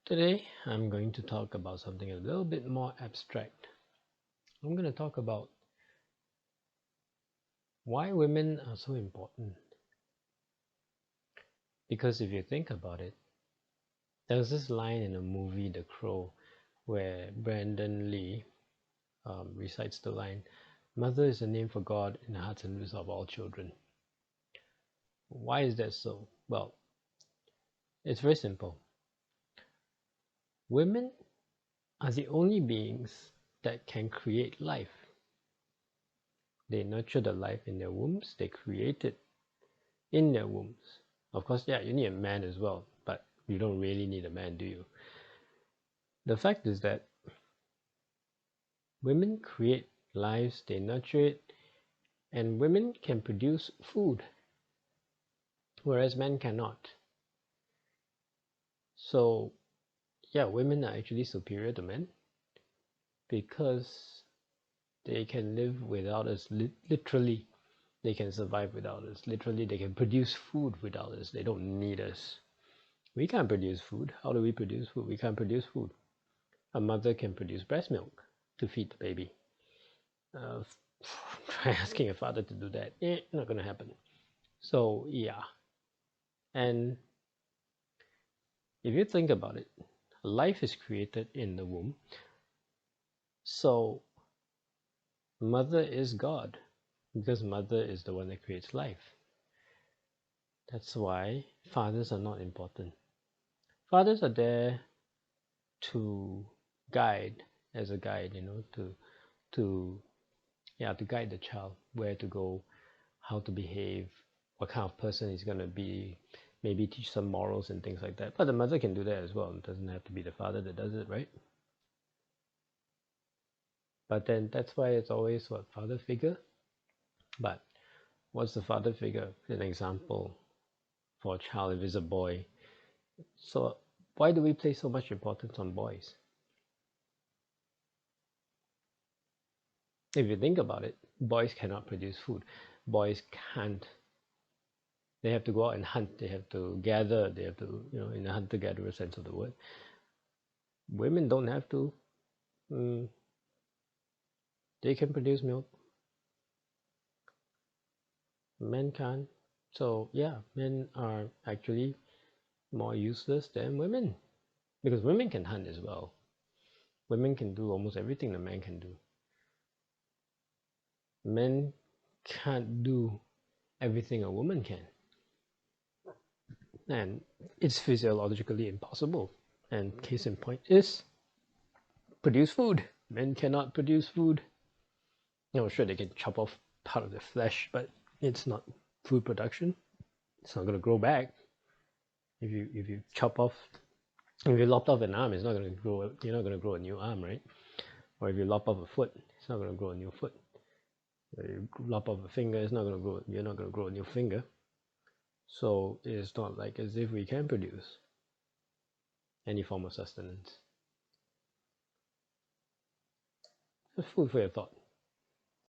Today, I'm going to talk about something a little bit more abstract. I'm going to talk about why women are so important. Because if you think about it, there's this line in a movie, The Crow, where Brandon Lee recites the line, "Mother is a name for God in the hearts and lives of all children." Why is that so? Well, it's very simple. Women are the only beings that can create life. They nurture the life in their wombs, they create it in their wombs. Of course, yeah, you need a man as well, but you don't really need a man, do you? The fact is that women create lives, they nurture it, and women can produce food, whereas men cannot. So, yeah, women are actually superior to men because they can live without us, literally. They can survive without us. Literally, they can produce food without us. They don't need us. We can't produce food. How do we produce food? We can't produce food. A mother can produce breast milk to feed the baby. Try asking a father to do that. Not gonna happen. So yeah. And if you think about it, life is created in the womb. So mother is God, because mother is the one that creates life. That's why fathers are not important. Fathers are there to guide, as a guide, to guide the child where to go, how to behave, what kind of person he's going to be, maybe teach some morals and things like that. But the mother can do that as well. It doesn't have to be the father that does it, right? But then that's why it's always what, father figure? But what's the father figure? An example for a child if it's a boy. So why do we place so much importance on boys? If you think about it, boys cannot produce food. Boys can't. They have to go out and hunt. They have to gather. They have to, in a hunter-gatherer sense of the word. Women don't have to. They can produce milk. Men can't. So yeah, men are actually more useless than women. Because women can hunt as well. Women can do almost everything a man can do. Men can't do everything a woman can. And it's physiologically impossible. And case in point is produce food. Men cannot produce food. Sure, they can chop off part of the flesh, but it's not food production. It's not going to grow back. If you chop off, if you lop off an arm, it's not going to grow. You're not going to grow a new arm, right? Or if you lop off a foot, it's not going to grow a new foot. If you lop off a finger, it's not going to grow. You're not going to grow a new finger. So it's not like as if we can produce any form of sustenance. Just food for your thought.